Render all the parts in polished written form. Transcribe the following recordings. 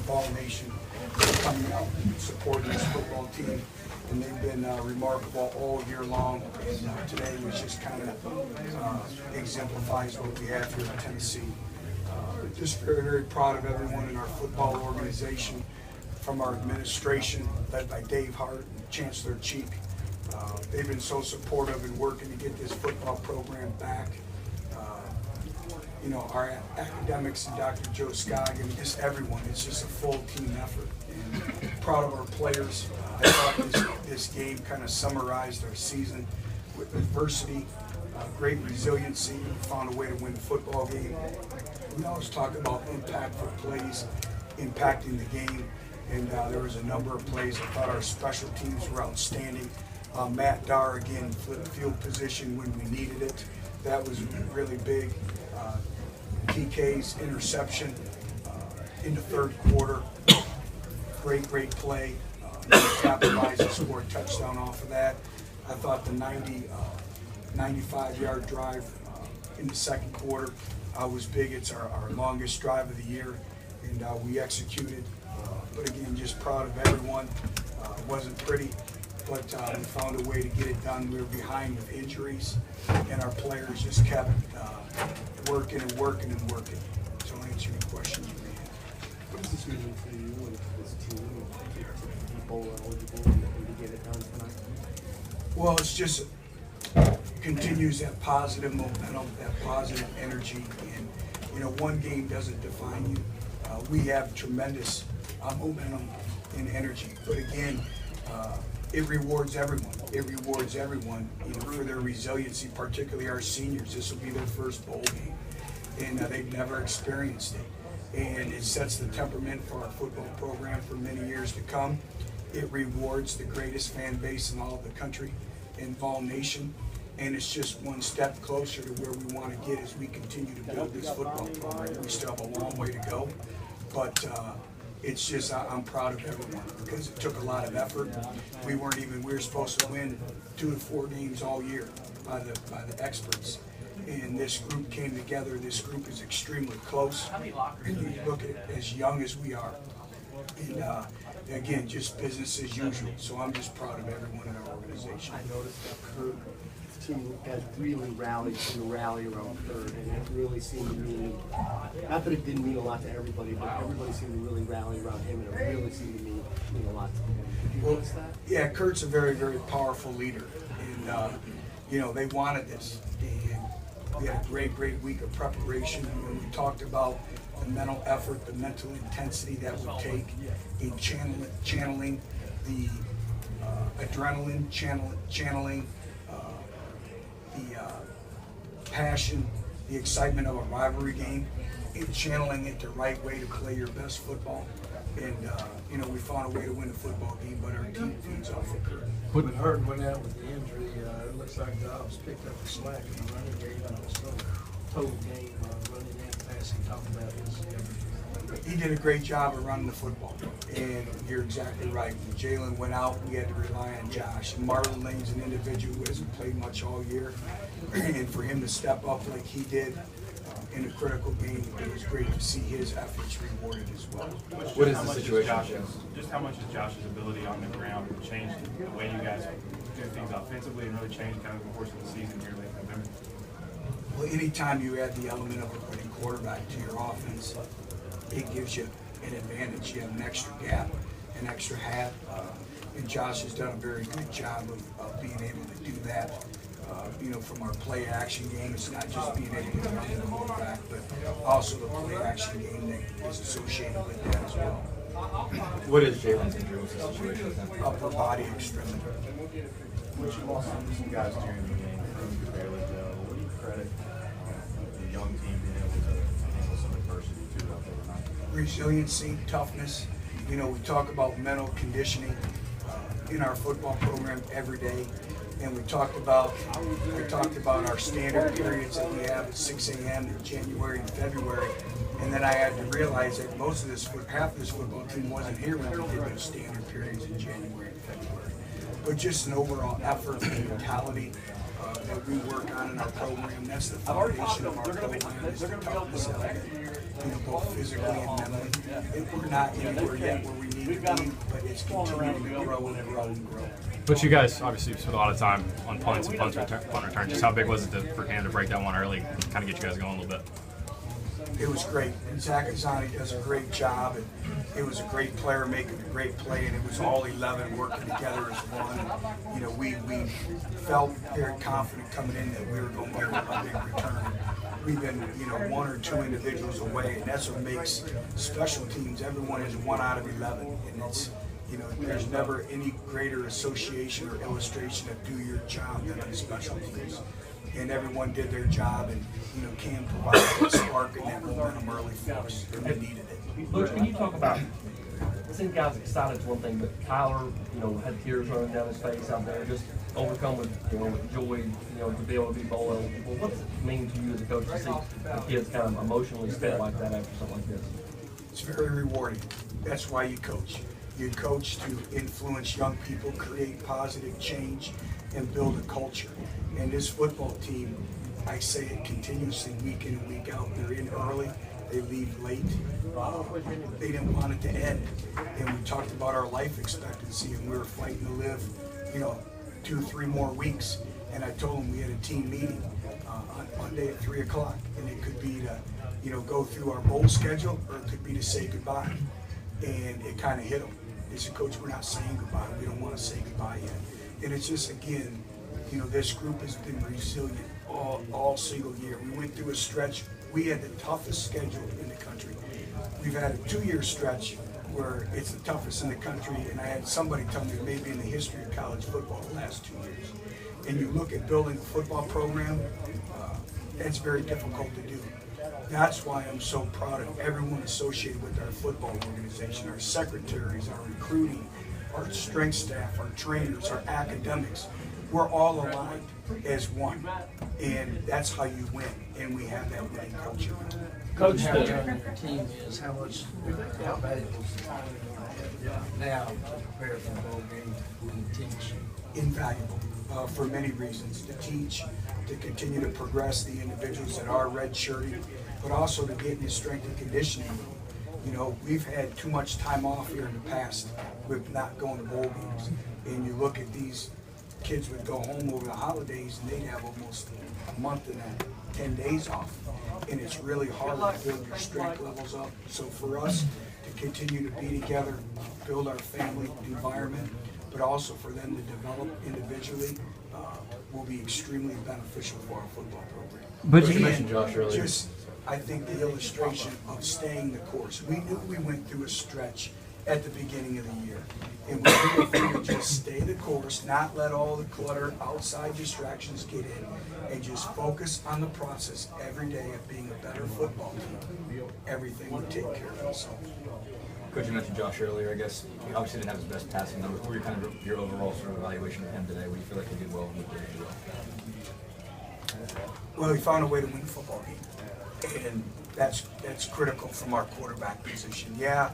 Ball Nation for coming out and supporting this football team. And they've been remarkable all year long. And today was just kind of exemplifies what we have here in Tennessee. Just very, very proud of everyone in our football organization, from our administration, led by Dave Hart and Chancellor Cheek. They've been so supportive in working to get this football program back. You know, our academics and Dr. Joe Scoggin, just everyone, it's just a full team effort. And proud of our players. I thought this game kind of summarized our season with adversity, great resiliency. We found a way to win the football game. We always talk about impactful plays, impacting the game. And there was a number of plays. I thought our special teams were outstanding. Matt Darr, again, flipped field position when we needed it. That was really big. PK's interception in the third quarter. Great play. Capitalized and scored a touchdown off of that. I thought the 95-yard drive in the second quarter was big. It's our longest drive of the year, and we executed. But again, just proud of everyone. It wasn't pretty, but we found a way to get it done. We were behind with injuries, and our players just kept working and working and working. So I'll answer any questions you may have. What does this mean for you and this team to be bowl eligible and to get it done tonight? Well, it's just continues that positive momentum, that positive energy, and you know, one game doesn't define you. We have tremendous momentum and energy, but again, it rewards everyone. It rewards everyone, you know, for their resiliency, particularly our seniors. This will be their first bowl game, and they've never experienced it. And it sets the temperament for our football program for many years to come. It rewards the greatest fan base in all of the country, in Ball Nation, and it's just one step closer to where we want to get as we continue to build this football program. We still have a long way to go, but it's just, I'm proud of everyone because it took a lot of effort. We were supposed to win 2 to 4 games all year by the experts. And this group came together. This group is extremely close. And you look at it, as young as we are. And again, just business as usual. So I'm just proud of everyone in our organization. I noticed that Kurt, the team has really rallied to rally around Kurt, and it really seemed to mean, not that it didn't mean a lot to everybody, but everybody seemed to really rally around him, and it really seemed to mean a lot to him. Did you notice that? Yeah, Kurt's a very, very powerful leader. And, you know, they wanted this. And we had a great week of preparation. And we talked about the mental effort, the mental intensity that would take in channeling the adrenaline, channeling the passion, the excitement of a rivalry game, and channeling it the right way to play your best football. And, you know, we found a way to win the football game, but our team feeds off of Kurt. When Hurd went out with the injury, it looks like Dobbs picked up the slack in the running game and also total game running and passing. Talking about his everything. He did a great job of running the football, and you're exactly right. When Jalen went out, we had to rely on Josh. And Marlon Lane's an individual who hasn't played much all year, and for him to step up like he did in a critical game, it was great to see his efforts rewarded as well. What is the situation? Just how much is Josh's ability on the ground change the way you guys do things offensively and really change kind of the course of the season here late November? Well, anytime you add the element of a winning quarterback to your offense, it gives you an advantage. You have an extra gap, an extra half, and Josh has done a very good job of being able to do that. You know, from our play action game, it's not just being able to run the quarterback, but also the play action game that is associated with that as well. What is Jalen's injury? What's the situation with him? Upper body extremity. Which you lost some guys during the game, barely go. What do you credit the young team being able to handle some adversity too out there tonight? Resiliency, toughness. You know, we talk about mental conditioning in our football program every day. And we talked about our standard periods that we have at 6 a.m. in January and February. And then I had to realize that half of this football team wasn't here when we did those standard periods in January and February. But just an overall effort and mentality that we work on in our program. That's the foundation of our program, is the toughness element. both physically and mentally. We're not anywhere yet where we need to be, but it's continuing to grow and grow and grow. But you guys obviously spent a lot of time on punts and punt return. Just how big was it for Cam to break that one early, kind of get you guys going a little bit? It was great, and Zach Azani does a great job, and it was a great player making a great play, and it was all 11 working together as one. And, we felt very confident coming in that we were going to get a big return. We've been, one or two individuals away, and that's what makes special teams. Everyone is 1 out of 11, and it's, there's never any greater association or illustration of do your job than on special teams. And everyone did their job, and Cam provided that spark and that momentum early for us, and we needed it. Butch, can you talk about? I think guys excited is one thing, but Kyler, had tears running down his face out there, just overcome with joy, to be able to be bowl eligible. What does it mean to you as a coach to see the kids kind of emotionally spent like that after something like this? It's very rewarding. That's why you coach. You coach to influence young people, create positive change, and build a culture. And this football team, I say it continuously week in and week out. They're in early, they leave late. They didn't want it to end. And we talked about our life expectancy, and we were fighting to live, 2-3 more weeks. And I told them we had a team meeting on Monday at 3 o'clock, and it could be to, go through our bowl schedule, or it could be to say goodbye. And it kind of hit them. They said, Coach, we're not saying goodbye. We don't want to say goodbye yet. And it's just, again, this group has been resilient all single year. We went through a stretch. We had the toughest schedule in the country. We've had a 2-year stretch where it's the toughest in the country, and I had somebody tell me maybe in the history of college football the last 2 years. And you look at building a football program, that's very difficult to do. That's why I'm so proud of everyone associated with our football organization, our secretaries, our recruiting, our strength staff, our trainers, our academics. We're all aligned as one, and that's how you win, and we have that winning culture. Coach, how young your team is, how valuable is the time you have now to prepare for the bowl game and teach? Invaluable for many reasons. To teach, to continue to progress the individuals that are redshirting, but also to get into strength and conditioning. We've had too much time off here in the past with not going to bowl games. And you look at these kids would go home over the holidays and they'd have almost a month and 10 days off. And it's really hard to build your strength levels up. So for us to continue to be together, build our family environment, but also for them to develop individually, will be extremely beneficial for our football program. But you mentioned Josh earlier. Just, I think the illustration of staying the course. We knew we went through a stretch at the beginning of the year. And we knew if we would just stay the course, not let all the clutter, outside distractions get in, and just focus on the process every day of being a better football team, everything would take care of itself. Coach, you mentioned Josh earlier. I guess he obviously didn't have his best passing numbers. What were your overall sort of evaluation of him today? What do you feel like he did well and what did he do well? Well, he found a way to win the football game, and that's critical from our quarterback position. Yeah,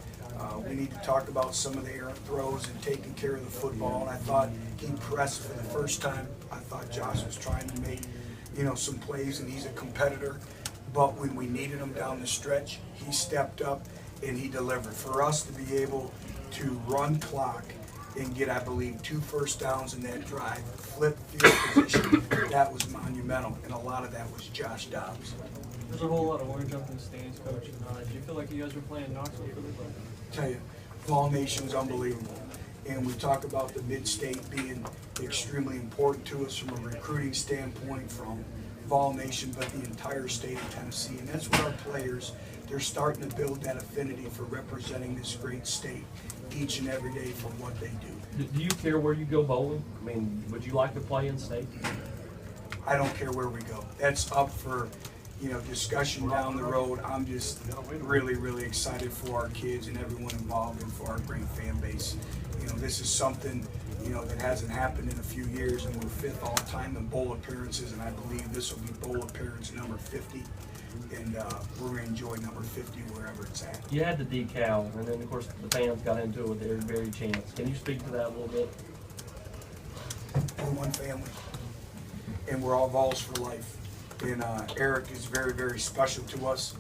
we need to talk about some of the errant throws and taking care of the football. And I thought he pressed for the first time. I thought Josh was trying to make, some plays, and he's a competitor. But when we needed him down the stretch, he stepped up and he delivered. For us to be able to run clock and get, I believe, 2 first downs in that drive, flip field position, that was monumental. And a lot of that was Josh Dobbs. There's a whole lot of orange up in the stands, Coach. Do you feel like you guys were playing Knoxville for the play? Tell you, Vol Nation's unbelievable. And we talk about the mid-state being extremely important to us from a recruiting standpoint, from Vol Nation, but the entire state of Tennessee. And that's what our players, they're starting to build that affinity for representing this great state each and every day for what they do. Do you care where you go bowling? I mean, would you like to play in state? I don't care where we go. That's up for, discussion down the road. I'm just really, really excited for our kids and everyone involved and for our great fan base. This is something, that hasn't happened in a few years, and we're 5th all time in bowl appearances, and I believe this will be bowl appearance number 50. And we're going to enjoy number 50 wherever it's at. You had the decal, and then of course the fans got into it with their very chance. Can you speak to that a little bit? We're one family, and we're all Vols for life. And Eric is very, very special to us.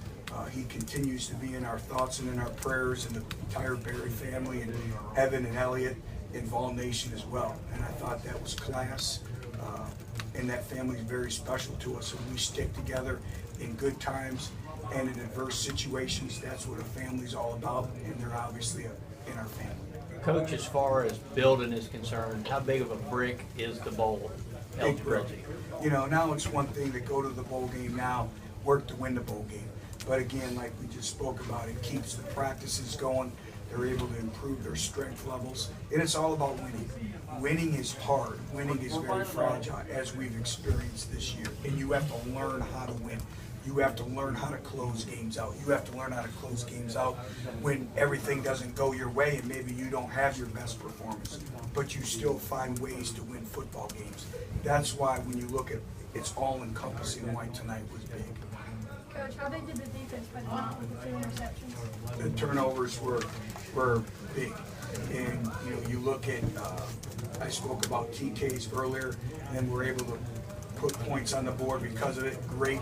He continues to be in our thoughts and in our prayers, and the entire Berry family, and Evan and Elliot, and Vol Nation as well. And I thought that was class. And that family is very special to us, and we stick together in good times and in adverse situations. That's what a family's all about, and they're obviously in our family. Coach, as far as building is concerned, how big of a brick is the bowl eligibility? You know, now it's one thing to go to the bowl game now, work to win the bowl game. But again, like we just spoke about, it keeps the practices going. They're able to improve their strength levels, and it's all about winning. Winning is hard. Winning is very fragile, as we've experienced this year. And you have to learn how to win. You have to learn how to close games out. You have to learn how to close games out when everything doesn't go your way and maybe you don't have your best performance, but you still find ways to win football games. That's why when you look at it's all encompassing why tonight was big. Coach, how big did the defense put on with the 2 interceptions? The turnovers were big. And you look at, I spoke about TKs earlier, and we're able to put points on the board because of it. Great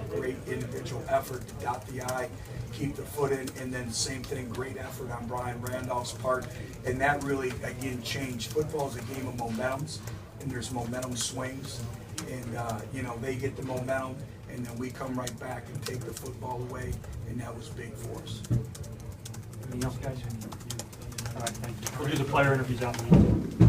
individual effort to dot the I, keep the foot in, and then same thing, great effort on Brian Randolph's part. And that really, again, changed. Football is a game of momentums, and there's momentum swings. And, they get the momentum, and then we come right back and take the football away, and that was big for us. Anything else, guys? All right, thank you. We'll do the player interviews out in the